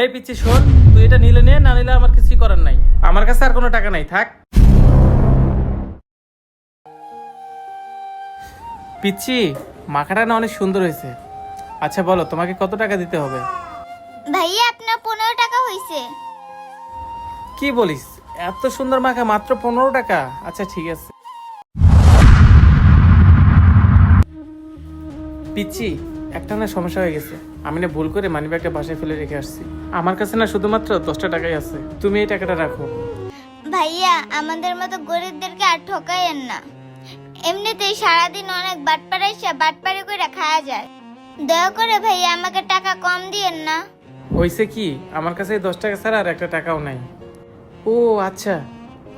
এই পিচ্ছি শোন, তুই এটা নিলে নে, না নিলে আমার কিছুই করার নাই। আমার কাছে আর কোনো টাকা নাই, থাক। পিচ্ছি, মাখাটা না অনেক সুন্দর হয়েছে। আচ্ছা বলো, তোমাকে কত টাকা দিতে হবে? ভাইয়া আপনার 15 টাকা হয়েছে। কি বলিস, এত সুন্দর মাখা মাত্র 15 টাকা? আচ্ছা ঠিক আছে। পিচ্ছি, একটা না সমস্যা হয়ে গেছে। আমি না ভুল করে মানিব্যাগটা বাসায় ফেলে রেখে আসছি। আমার কাছে না শুধুমাত্র 10টা টাকাই আছে, তুমি এই টাকাটা রাখো। ভাইয়া আমাদের মতো গরিবদেরকে আর ঠকাইয়েন না। এমনিতেই সারাদিন অনেক বাটপাড়া এসে বাটপাড়ি করে খাওয়া যায়। দয়া করে ভাইয়া আমাকে টাকা কম দিয়েন না। হয়েছে কি, আমার কাছে 10 টাকা ছাড়া আর একটা টাকাও নাই। ও আচ্ছা,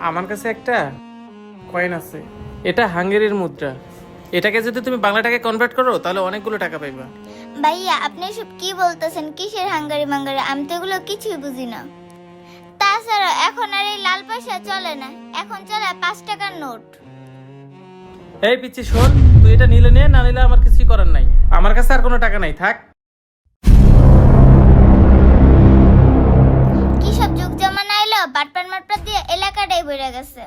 আমার কাছে একটা কয়েন আছে, এটা হাঙ্গেরির মুদ্রা। এটাকে যদি তুমি বাংলা টাকায় কনভার্ট করো তাহলে অনেকগুলো টাকা পাইবা। ভাইয়া আপনি সব কি বলতেছেন? কিসের হাঙ্গারি মাঙ্গারি? আমি তো এগুলো কিছুই বুঝি না। তাছাড়া এখন আর এই লাল পয়সা চলে না, এখন চলে 5 টাকার নোট। এই পিচ্ছি শোন, তুই এটা নিলে নে, না নিলে আমার কিছুই করার নাই। আমার কাছে আর কোনো টাকা নাই, থাক। কি সব যুগ জামানা এলো, বাটপার মাটপার দিয়ে এলাকাটাই ভরে গেছে।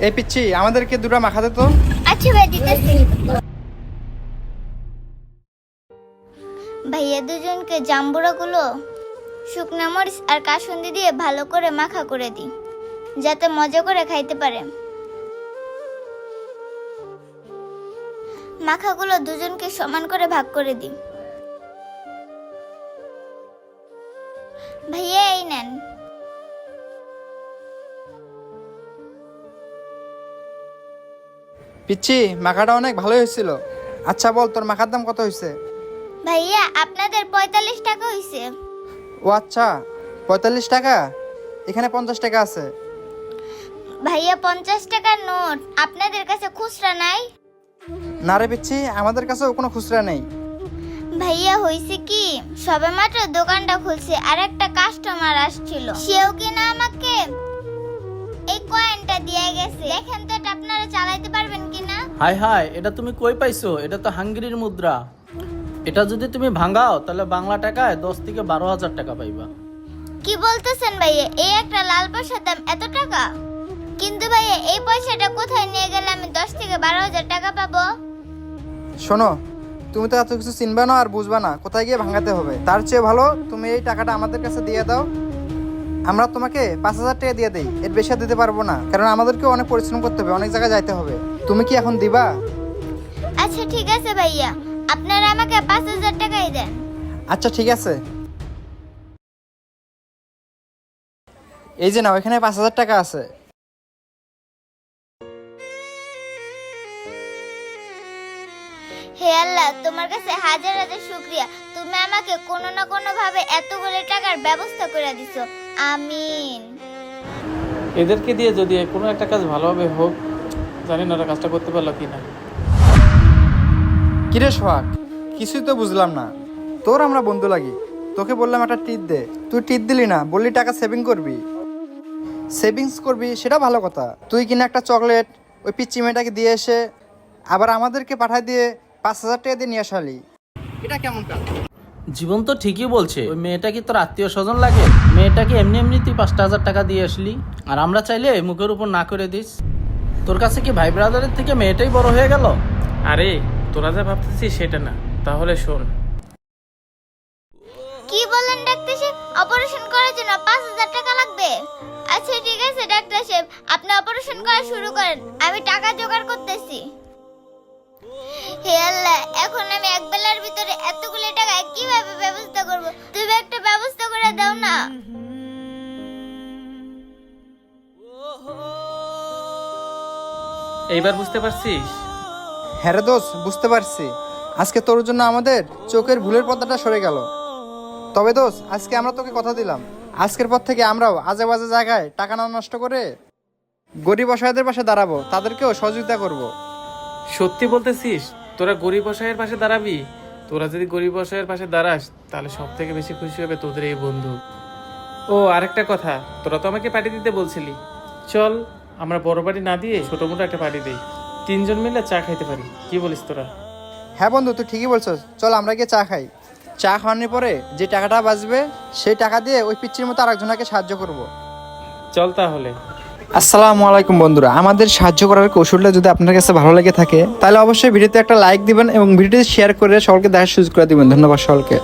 এই পিচ্ছি, আমাদেরকে দুটো মাখাতে তো। আচ্ছা ভাই দিতেছি। ভাইয়া দুজনকে জাম্বুরা গুলো শুকনা মরিচ আর কাসুন্দি দিয়ে ভালো করে মাখা করে দিই, যাতে মজা করে খাইতে পারে। মাখাগুলো দুজনকে সমান করে ভাগ করে দিই। ভাইয়া এই নেন। পিচ্ছি, মাখাটা অনেক ভালো হয়েছিল। আচ্ছা বল, তোর মাখার দাম কত হয়েছে? ভাইয়া আপনাদের 45 টাকা হয়েছে। ও আচ্ছা, 45 টাকা? এখানে 50 টাকা আছে। ভাইয়া 50 টাকার নোট, আপনাদের কাছে খুচরা নাই? না রে পিচ্ছি, আমাদের কাছেও কোনো খুচরা নেই। ভাইয়া হইছে কি, সবেমাত্র দোকানটা খুলছে আর একটা কাস্টমার আসছিল, সেও কিনা আমাকে এই কয়েনটা দিয়ে গেছে। দেখেন তো এটা আপনারা চালাইতে পারবেন কিনা। হাই হাই, এটা তুমি কই পাইছো? এটা তো হাঙ্গেরির মুদ্রা। এটা যদি তুমি ভাঙাও তাহলে বাংলা টাকায় 10 থেকে 12,000 টাকা পাইবা। কি বলতেছেন ভাইয়া, এই একটা লাল পয়সার দাম এত টাকা? কিন্তু ভাইয়া এই পয়সাটা কোথায় নিয়ে গেলে আমি 10 থেকে 12,000 টাকা পাবো? শোনো, তুমি তো এত কিছু চিনবা না আর বুঝবা না কোথায় গিয়ে ভাঙাতে হবে। তার চেয়ে ভালো তুমি এই টাকাটা আমাদের কাছে দিয়ে দাও। আমরা তোমাকে 5,000 টাকা দিয়ে দেই, এর বেশি আর দিতে পারবো না, কারণ আমাদেরকে অনেক পরিশ্রম করতে হবে, অনেক জায়গায় যাইতে হবে। তুমি কি এখন দিবা? আচ্ছা ঠিক আছে ভাইয়া, আপনারা আমাকে 5,000 টাকাই দেন। আচ্ছা ঠিক আছে, এই যে নাও, এখানে 5,000 টাকা আছে। হে আল্লাহ, তোমার কাছে হাজার হাজার শুকরিয়া। তুমি আমাকে কোনো না কোনো ভাবে এতগুলো টাকার ব্যবস্থা করে দিছো। আমিন। এদেরকে দিয়ে যদি কোনো একটা কাজ ভালোভাবে হোক, জানি না ওরা কাজটা করতে পারলো কি না। কিরে সোহাগ, কিছুই তো বুঝলাম না। তোর আমরা বন্ধু লাগি, তোকে বললাম একটা টিপ দে, তুই টিপ দিলি না, বললি টাকা সেভিং করবি। সেভিংস করবি সেটা ভালো কথা, তুই কিনা একটা চকলেট ওই পিচ্চি মেয়েটাকে দিয়ে এসে আবার আমাদেরকে পাঠায় দিয়ে 5,000 টাকা দিয়ে নিয়ে আসালি। এটা কেমন কাজ? জীবন তো ঠিকই বলছে। ওই মেয়েটা কি তোর আত্মীয় স্বজন লাগে? মেয়েটাকে এমনি এমনি তুই 5,000 টাকা দিয়ে আসলি, আর আমরা চাইলে মুখের উপর না করে দিস। তোর কাছে কি ভাই ব্রাদারের থেকে মেয়েটাই বড় হয়ে গেল? আরে তোরা যা ভাবতেছিস সেটা না, তাহলে শোন। কি বলেন ডাক্তার সাহেব, অপারেশন করার জন্য 5,000 টাকা লাগবে? আচ্ছা ঠিক আছে ডাক্তার সাহেব, আপনি অপারেশন করা শুরু করেন, আমি টাকা জোগাড় করতেছি। হে আল্লাহ, এখন আমি এক বেলার ভিতরে এতগুলো টাকা কিভাবে ব্যবস্থা করব? তুমি একটা ব্যবস্থা করে দাও না। এইবার বুঝতে পারছিস? হ্যাঁ রে দোষ, বুঝতে পারছি। আজকে তোর জন্য আমাদের চোখের ভুলের পর্দাটা সরে গেল। তবে দোষ, আজকে আমরা তোকে কথা দিলাম, আজকের পর থেকে আমরাও আজে বাজে জায়গায় টাকা না নষ্ট করে গরিব অসহায়দের পাশে দাঁড়াবো, তাদেরকেও সহযোগিতা করব। সত্যি বলতেছিস? তোরা গরিব অসহায়ের পাশে দাঁড়াবি? তোরা যদি গরিব অসহায়ের পাশে দাঁড়াস তাহলে সব থেকে বেশি খুশি হবে তোদের এই বন্ধু। ও আরেকটা কথা, তোরা তো আমাকে পার্টি দিতে বলছিলি, চল আমরা বড় পার্টি না দিয়ে ছোট মোটো একটা পার্টি দেই, 3 জন মিলে চা খাইতে পারি। কি বলিস তোরা? হ্যাঁ বন্ধু, তুই ঠিকই বলছস, চল আমরা গিয়ে চা খাই। চা খাওয়ানোর পরে যে টাকাটা বাঁচবে সেই টাকা দিয়ে ওই পিচ্চির মতো আরেকজনকে সাহায্য করব। চল তাহলে। আসসালামু আলাইকুম বন্ধুরা, আমাদের সাহায্য করার কৌশলটা যদি আপনার কাছে ভালো লেগে থাকে তাহলে অবশ্যই ভিডিওতে একটা লাইক দিবেন এবং ভিডিওটি শেয়ার করে সকলকে দেখার সুযোগ করে দিবেন। ধন্যবাদ সকলকে।